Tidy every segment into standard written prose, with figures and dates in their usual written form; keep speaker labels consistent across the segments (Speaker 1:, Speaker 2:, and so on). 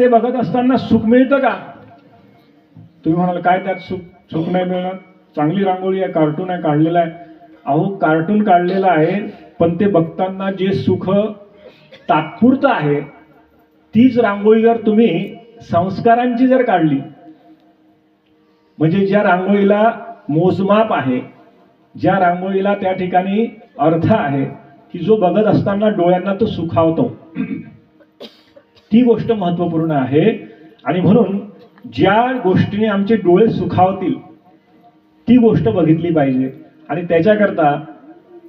Speaker 1: ते बघत असताना सुख मिळतं का? तुम्ही म्हणाल काय त्यात सुख नाही मिळणार, चांगली रांगोळी आहे, कार्टून आहे, काढलेला आहे. अहो कार्टून काढलेलं आहे, पण ते बघताना जे सुख तात्पुरतं आहे, तीच रांगोळी जर तुम्ही संस्कारांची जर काढली, म्हणजे ज्या रांगोळीला मोजमाप आहे, ज्या रांगोळीला त्या ठिकाणी अर्थ आहे की जो बघत असताना डोळ्यांना तो सुखावतो, ती गोष्ट महत्त्वपूर्ण आहे. आणि म्हणून ज्या गोष्टीने आमचे डोळे सुखावतील ती गोष्ट बघितली पाहिजे. आणि त्याच्याकरता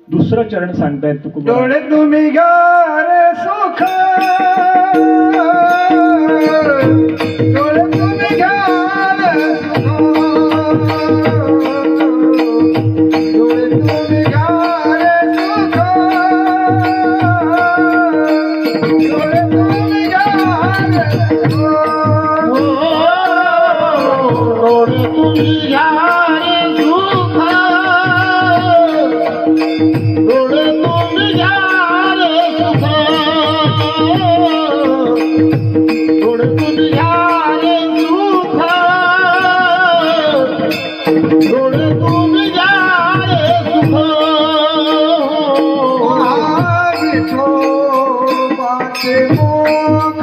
Speaker 1: दुसरं चरण सांगतायत तुकोबा,
Speaker 2: डोळे तुम्ही घ्या रे सुख, डोळे तुम्ही घ्या रे सुख, डोळे तुम्ही घ्या रे सुख, डोळे तुम्ही घ्या रे सुख, डोळे तुम्ही घ्या रे सुख, डोळे तुम्ही घ्या रे सुख, डोळे तुम्ही घ्या रे सुख, डोळे तुम्ही घ्या रे सुख. विठोबाचे मुख,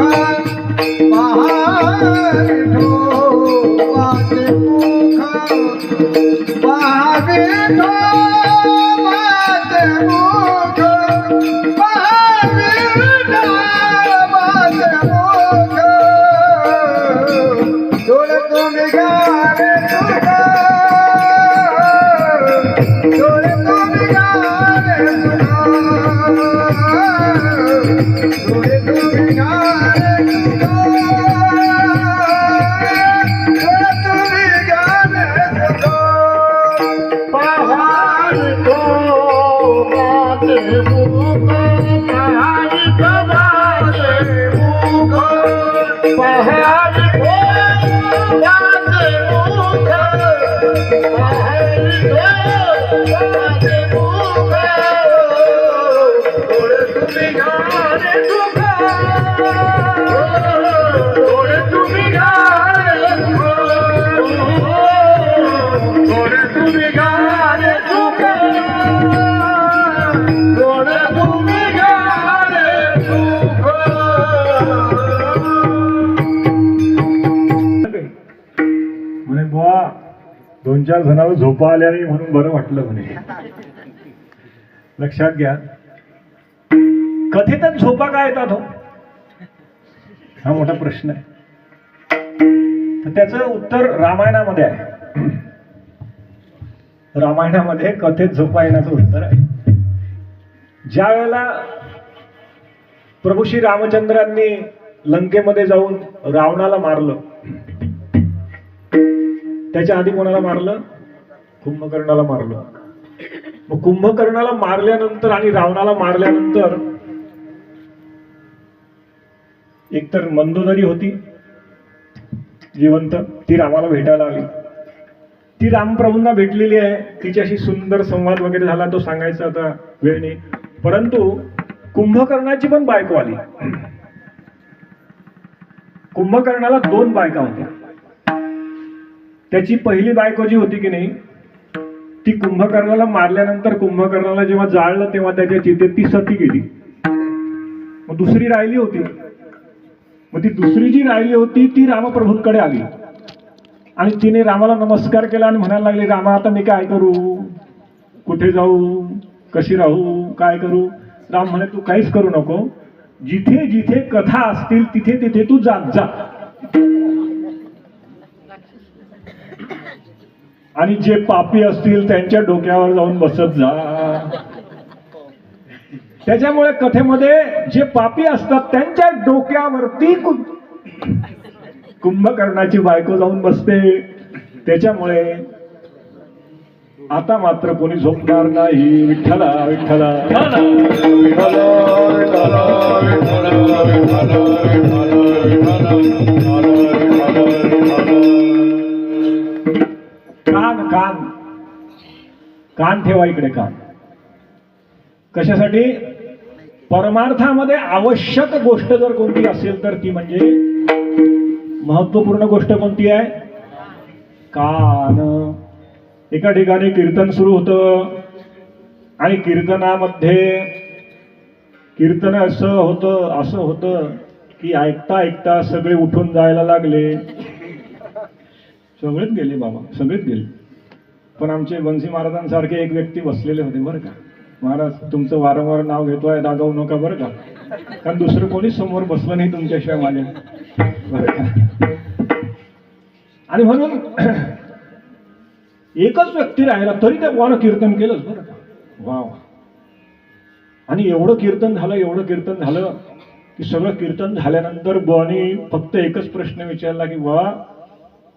Speaker 2: विठोबाचे मुख, विठोबाचे मुख, विठोबाचे मुख, डोळे तुम्ही घ्या रे सुख, डोळे तुम्ही घ्या रे सुख, डोळे तुम्ही घ्या रे सुख, डोळे तुम्ही घ्या रे सुख. पहाडी विठोबाचे मुख, पहाडी विठोबाचे मुख, पहाडी विठोबाचे मुख, पहाडी विठोबाचे मुख, डोळे तुम्ही घ्या रे सुख, डोळे तुम्ही घ्या रे सुख, डोळे तुम्ही घ्या रे सुख, डोळे तुम्ही घ्या रे सुख.
Speaker 1: म्हणे बुवा 2-4 जणांवर झोपा आल्या नाही म्हणून बरं वाटलं म्हणे. लक्षात घ्या, कथेतच झोपा का येतात हो, हा मोठा प्रश्न आहे. तर त्याचं उत्तर रामायणामध्ये आहे. रामायणामध्ये कथेत झोपा येण्याचं उत्तर आहे. ज्या वेळेला प्रभू श्री रामचंद्रांनी लंकेमध्ये जाऊन रावणाला मारलं, त्याच्या आधी कोणाला मारलं? कुंभकर्णाला मारलं. मग कुंभकर्णाला मारल्यानंतर आणि रावणाला मारल्यानंतर एकतर मंदोदरी होती जिवंत, ती रामाला भेटायला आली. ती रामप्रभूंना भेटलेली आहे, तिच्याशी सुंदर संवाद वगैरे झाला, तो सांगायचा आता वेळ नाही. परंतु कुंभकर्णाची पण बायको आली. कुंभकर्णाला 2 बायका होत्या. त्याची पहिली बायको जी होती की नाही, ती कुंभकर्णाला मारल्यानंतर कुंभकर्णाला जेव्हा जाळलं तेव्हा त्याच्या चितेत ती सती गेली. मग दुसरी राहिली होती. मग ती दुसरी जी राहिली होती ती रामप्रभूंकडे आली आणि तिने रामाला नमस्कार केला आणि म्हणायला लागली, रामा आता मी काय करू, कुठे जाऊ, कशी राहू, काय करू? राम म्हणे, तू काहीच करू नको, जिथे जिथे कथा असतील तिथे तिथे तू जात जा, आणि जे पापी असतील त्यांच्या डोक्यावर जाऊन बसत जा. त्याच्यामुळे कथेमध्ये जे पापी असतात त्यांच्या डोक्यावरती कुंभकर्णाची बायको जाऊन बसते. त्याच्यामुळे आता मात्र कोणी झोपणार नाही. विठ्ठला विठ्ठला कान कान कान ठेवा इकडे. कान कशासाठी? परमार्थामध्ये आवश्यक गोष्ट जर कोणती असेल तर ती म्हणजे महत्वपूर्ण गोष्ट कोणती आहे? कान. एका ठिकाणी कीर्तन सुरू होतं आणि कीर्तन असं होतं की ऐकता ऐकता सगळे उठून जायला लागले. सगळेच गेले बाबा, सगळेच गेले. पण आमचे बंसी महाराजांसारखे एक व्यक्ती बसलेले होते बरं का. महाराज तुमचं वारंवार नाव घेतोय, रागावू नका बरं का, कारण दुसरं कोणीच समोर बसलं नाही तुमच्याशिवाय माझ्या, बरं का. आणि म्हणून एकच व्यक्ती राहिला तरी त्या बुवानं कीर्तन केलंच बरं का. वा. आणि एवढं कीर्तन झालं की सगळं कीर्तन झाल्यानंतर बुवानी फक्त एकच प्रश्न विचारला की वा,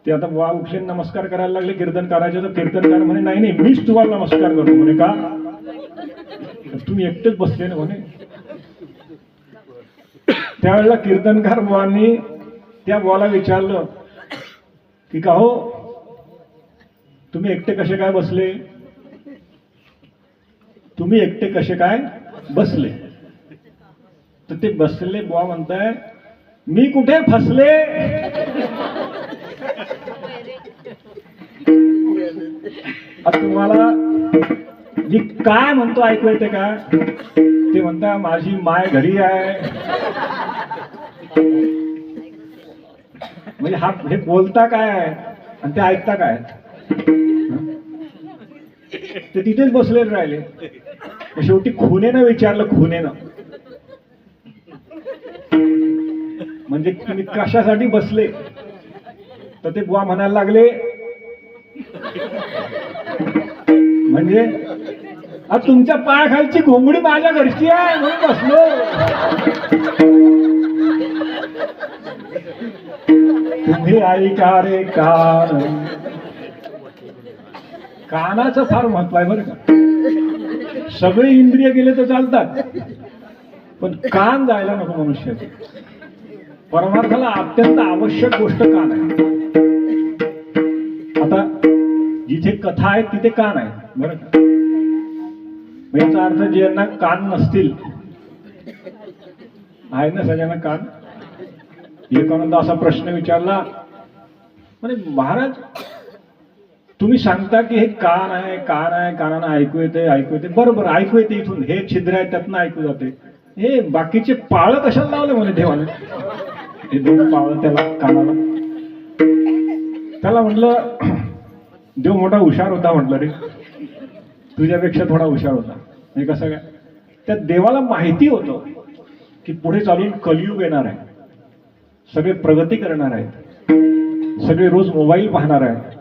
Speaker 1: ते आता बुवा उठले नमस्कार करायला लागले कीर्तन करायचे. तर कीर्तनकार म्हणे नाही मीच तुम्हाला नमस्कार करतो. म्हणे का? तुम्ही एकटेच बसले ना म्हणे. त्यावेळेला कीर्तनकार बुवांनी त्या बुवाला विचारलं की का हो, तुम्ही एकटे कसे काय बसले? तुम्ही एकटे कसे काय बसले? तर ते बसले बुवा म्हणताय मी कुठे फसले? आता तुम्हाला मी काय म्हणतो ऐकू येते का? ते म्हणता माझी माय घरी आहे. म्हणजे हे बोलता काय आणि ते ऐकता काय? ते तिथेच बसलेले राहिले. शेवटी खुनेनं विचारलं, खुनेनं म्हणजे तुम्ही कशासाठी बसले? तर ते बुवा म्हणायला लागले म्हणजे तुमच्या पायाखालची घोंगडी माझ्या घरची आहे म्हणून बसलो. तुम्ही ऐका रे कान. कानाचं फार महत्व आहे बरं का. सगळे इंद्रिय गेले तर चालतात, पण कान जायला नको मनुष्याचे. परमार्थाला अत्यंत आवश्यक गोष्ट कान आहे. आता जिथे कथा आहे तिथे कान आहे बरं का. याचा अर्थ ज्यांना कान नसतील, आहे ना सगळ्यांना कान? एकानंदा असा प्रश्न विचारला म्हणजे महाराज तुम्ही सांगता की हे कान आहे, कानानं ऐकू येते. बरोबर ऐकू येते, इथून हे छिद्र आहे त्यातनं ऐकू जाते. हे बाकीचे पाळ कशाला लावले म्हणे देवाने? हे 2 पाळ त्याला कानाला. त्याला म्हटलं देव मोठा हुशार होता म्हटलं रे, तुझ्यापेक्षा थोडा हुशार होता. म्हणजे कसं काय? त्या देवाला माहिती होतं की पुढे चालून कलियुग येणार आहे, सगळे प्रगती करणार आहेत, सगळे रोज मोबाईल पाहणार आहेत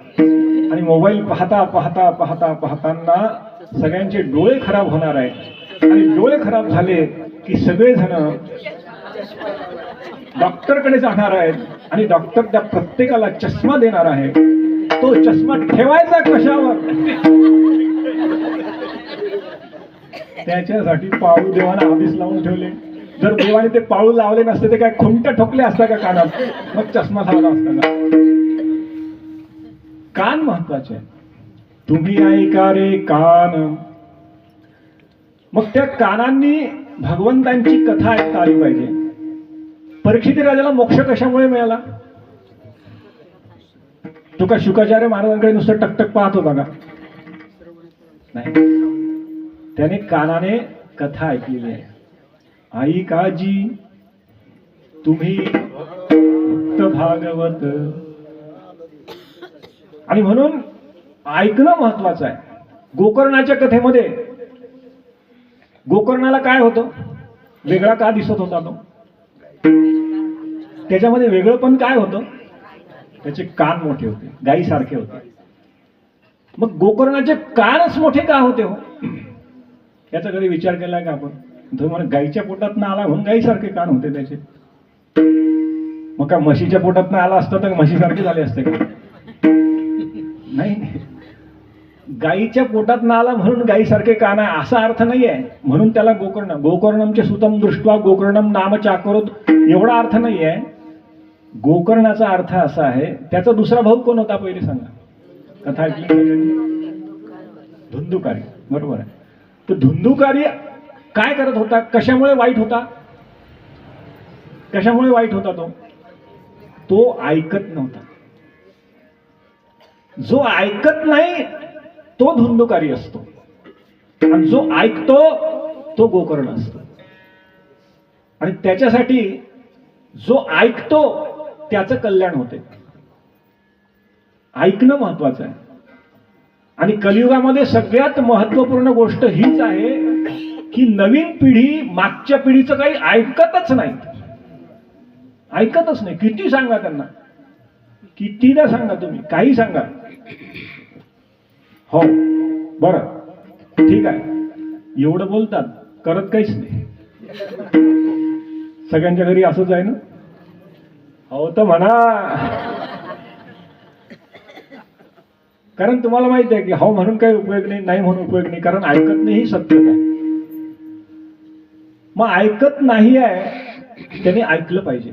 Speaker 1: आणि मोबाईल पाहताना सगळ्यांचे डोळे खराब होणार आहेत. आणि डोळे खराब झाले की सगळेजण डॉक्टरकडे जाणार आहेत आणि डॉक्टर त्या प्रत्येकाला चष्मा देणार आहे. तो चष्मा ठेवायचा कशावर? त्याच्यासाठी पाळू देवाने आधीच लावून ठेवले. जर देवाने ते पाळू लावले नसते ते काय खुंट्या ठोकले असता का कानात? मग चष्मा झाला असता का? कान महत्वाचे आहे. तुम्ही ऐका रे कान. मग त्या कानांनी भगवंतांची कथा ऐकता आली पाहिजे. परीक्षित राजाला मोक्ष कशामुळे मिळाला? तो का शुकाचार्य महाराजांकडे नुसतं टकटक पाहत होता का? नाही, त्याने कानाने कथा ऐकलेली आहे. आई काजी तुम्ही भक्त भागवत. आणि म्हणून ऐकणं महत्वाचं आहे. गोकर्णाच्या कथेमध्ये गोकर्णाला काय होतं? वेगळा का दिसत होता तो? त्याच्यामध्ये वेगळं पण काय होतं? त्याचे कान मोठे होते, गायीसारखे होते. मग गोकर्णाचे कानच मोठे का होते हो? याचा कधी विचार केलाय का आपण? तो म्हणे गायीच्या पोटात आला म्हणून गायीसारखे कान होते त्याचे. मग का म्हशीच्या पोटात आला असतं तर म्हशीसारखे झाले असते का? नाही, गायीच्या पोटात आला म्हणून गायीसारखे कान आहे असा अर्थ नाही आहे. म्हणून त्याला गोकर्णमचे सुतम दृष्ट्वा गोकर्णम नाम चाकरोत एवढा अर्थ नाही आहे. गोकर्णाचा अर्थ असा आहे, त्याचा दुसरा भाऊ कोण होता पहिले सांगा? कथा ऐकली? धुंदुकारी. बरोबर आहे. तर धुंदुकारी काय करत होता? कशामुळे वाईट होता? कशामुळे वाईट होता तो? तो ऐकत नव्हता. जो ऐकत नाही तो धुंदुकारी असतो आणि जो ऐकतो तो गोकर्ण असतो. आणि त्याच्यासाठी जो ऐकतो त्याचं कल्याण होते. ऐकणं महत्वाचं आहे. आणि कलियुगामध्ये सगळ्यात महत्वपूर्ण गोष्ट हीच आहे की नवीन पिढी मागच्या पिढीचं काही ऐकतच नाही. ऐकतच नाही. किती सांगा त्यांना, कितीदा सांगा, तुम्ही काही सांगा, हो बरं ठीक आहे एवढं बोलतात, करत काहीच नाही. सगळ्यांच्या घरी असंच आहे ना. हो तर म्हणा, कारण तुम्हाला माहिती आहे की हो म्हणून काही उपयोग नाही, नाही म्हणून उपयोग नाही, कारण ऐकत नाही ही सत्यता आहे. मग ऐकत नाही आहे त्याने ऐकलं पाहिजे,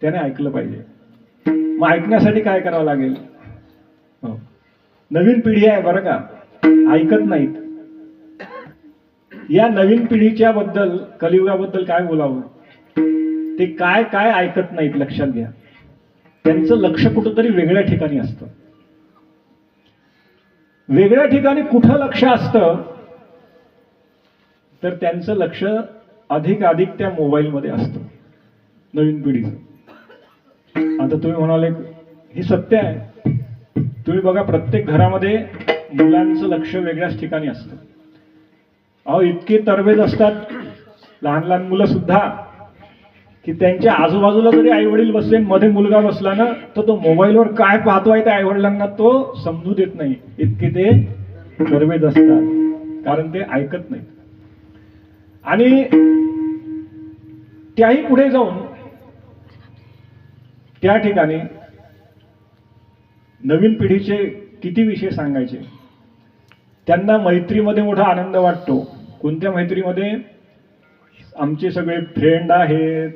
Speaker 1: त्याने ऐकलं पाहिजे. मग ऐकण्यासाठी काय करावं लागेल? नवीन पिढी आहे बरं का, ऐकत नाहीत. या नवीन पिढीच्या बद्दल, कलियुगाबद्दल काय बोलावं? ते काय काय ऐकत नाहीत लक्षात घ्या. त्यांचं लक्ष कुठंतरी वेगळ्या ठिकाणी असतं. वेगळ्या ठिकाणी कुठं लक्ष असतं? तर त्यांचं लक्ष अधिक त्या मोबाईलमध्ये असतं नवीन पिढीचं. आता तुम्ही म्हणाले हे सत्य आहे. तुम्ही बघा प्रत्येक घरामध्ये मुलांचं लक्ष वेगळ्याच ठिकाणी असतं. अहो इतके तरबेज असतात लहान लहान मुलं सुद्धा की त्यांच्या आजूबाजूला जरी आई वडील बसले, मध्ये मुलगा बसला ना तर तो मोबाईलवर काय पाहतोय त्या आई वडिलांना तो समजू देत नाही. इतके ते तरबेज असतात, कारण ते ऐकत नाहीत. आणि त्याही पुढे जाऊन त्या ठिकाणी नवीन पिढीचे किती विषय सांगायचे. त्यांना मैत्रीमध्ये मोठा आनंद वाटतो. कोणत्या मैत्रीमध्ये? आमचे सगळे फ्रेंड आहेत.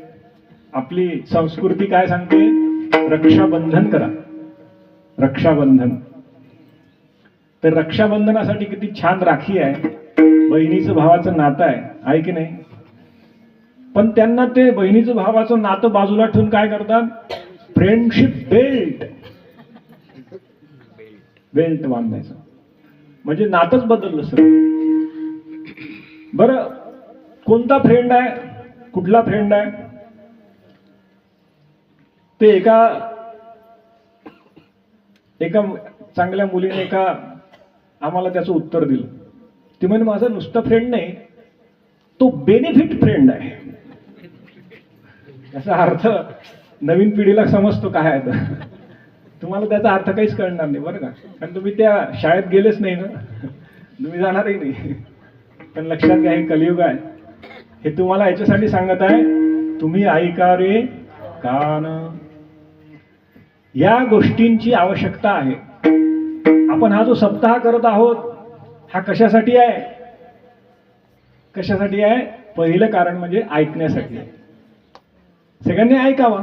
Speaker 1: आपली संस्कृती काय सांगते? रक्षाबंधन करा, रक्षाबंधन. तर रक्षाबंधनासाठी किती छान राखी आहे, बहिणीचं भावाचं नातं आहे की नाही? पण त्यांना ते बहिणीचं भावाचं नातं बाजूला ठेवून काय करतात? फ्रेंडशिप बेल्ट, बेल्ट बांधायचं. म्हणजे नातंच बदललं सर. बरं कोणता फ्रेंड आहे? कुठला फ्रेंड आहे? ते एका चांगल्या मुलीने आम्हाला त्याचं उत्तर दिलं. ती म्हणजे माझा नुसता फ्रेंड नाही, तो बेनिफिट फ्रेंड आहे. याचा अर्थ नवीन पिढीला समजतो काय आहे. तुम्हाला त्याचा अर्थ काहीच कळणार नाही बरं का, कारण तुम्ही त्या शाळेत गेलेच नाही ना, तुम्ही जाणारही नाही. पण लक्षात घ्या हे कलियुग आहे. हे तुम्हाला याच्यासाठी सांगत आहे, तुम्ही ऐका रे कान. या गोष्टींची आवश्यकता आहे. आपण हा जो सप्ताह करत आहोत हा कशासाठी आहे? कशासाठी आहे? पहिलं कारण म्हणजे ऐकण्यासाठी आहे. सगळ्यांनी ऐकावा,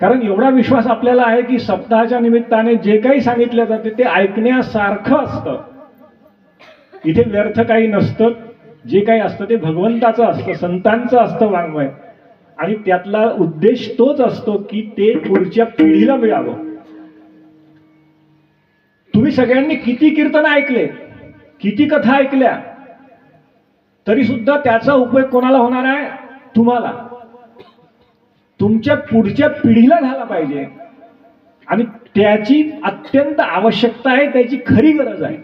Speaker 1: कारण एवढा विश्वास आपल्याला आहे की सप्ताहाच्या निमित्ताने जे काही सांगितलं जाते ते ऐकण्यासारखं असतं. इथे व्यर्थ काही नसतं. जे काही असतं ते भगवंताचं असतं, संतांचं असतं वाङ्मय. आणि त्यातला उद्देश तोच असतो की ते पुढच्या पिढीला मिळावं. तुम्ही सगळ्यांनी किती कीर्तन ऐकले, किती कथा ऐकल्या, तरी सुद्धा त्याचा उपयोग कोणाला होणार आहे? तुम्हाला, तुमच्या पुढच्या पिढीला झाला पाहिजे. आणि त्याची अत्यंत आवश्यकता आहे, त्याची खरी गरज आहे.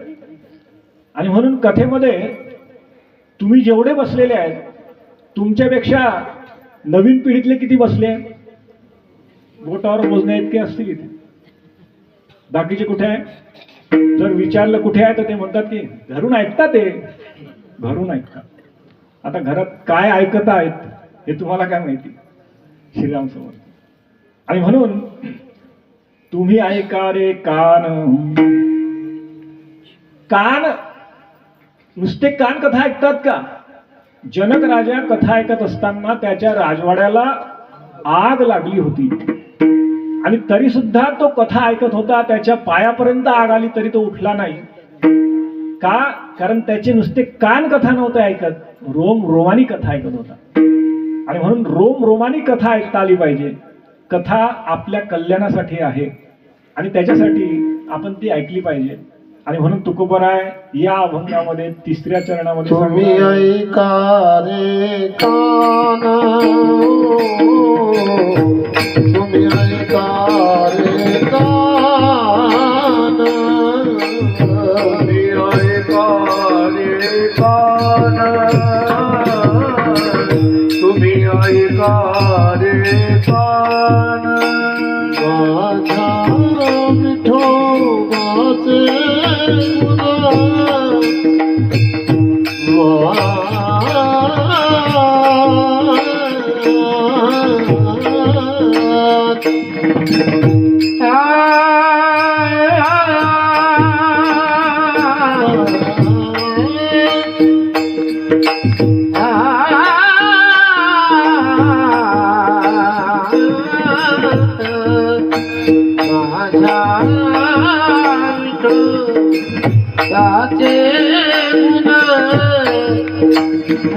Speaker 1: आणि म्हणून कथेमध्ये तुम्ही जेवढे बसलेले आहेत, तुमच्यापेक्षा नवीन पिढीतले किती बसले? बोटावर मोजण्या इतके असतील इथे. बाकीचे कुठे आहे? जर विचारलं कुठे आहे तर ते म्हणतात की घरून ऐकतात, ते घरून ऐकतात. आता घरात काय ऐकत आहेत हे तुम्हाला काय माहिती? श्रीराम समर्थ. आणि म्हणून तुम्ही ऐका रे कान. कान नुसते कान कथा ऐकतात का? जनक राजा कथा ऐकत असताना त्याच्या राजवाड्याला आग लागली होती आणि तरी सुद्धा तो कथा ऐकत होता. त्याच्या पायापर्यंत आग आली तरी तो उठला नाही. का? कारण त्याचे नुसते कान कथा नव्हते ऐकत, रोम रोमानी कथा ऐकत होता. आणि म्हणून रोम रोमानी कथा ऐकता आली पाहिजे. कथा आपल्या कल्याणासाठी आहे आणि त्याच्यासाठी आपण ती ऐकली पाहिजे. आणि म्हणून तुकोबराय या अभंगामध्ये तिसऱ्या चरणामध्ये
Speaker 3: तुम्ही
Speaker 1: सांगतात,
Speaker 3: ऐका रे कान, तुम्ही ऐका रे कान,
Speaker 2: तुम्ही ऐका रे कान, तुम्ही ऐका रे कान.
Speaker 3: माझ्या विठोबाचे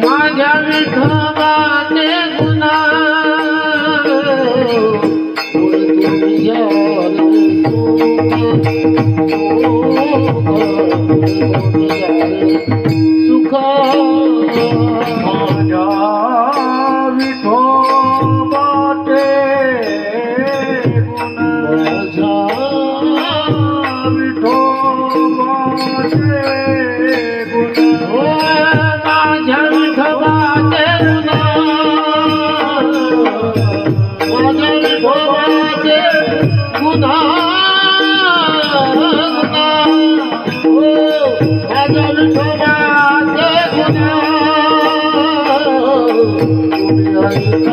Speaker 3: माझ्या विठोबाचे गुण सुख
Speaker 2: माझ्या विठोबाचे गुण, विठोबाचे गुण.
Speaker 3: माझ्या विठोबाचे गुण, माझ्या विठोबाचे गुण, माझ्या विठोबाचे गुण. तुम्ही ऐका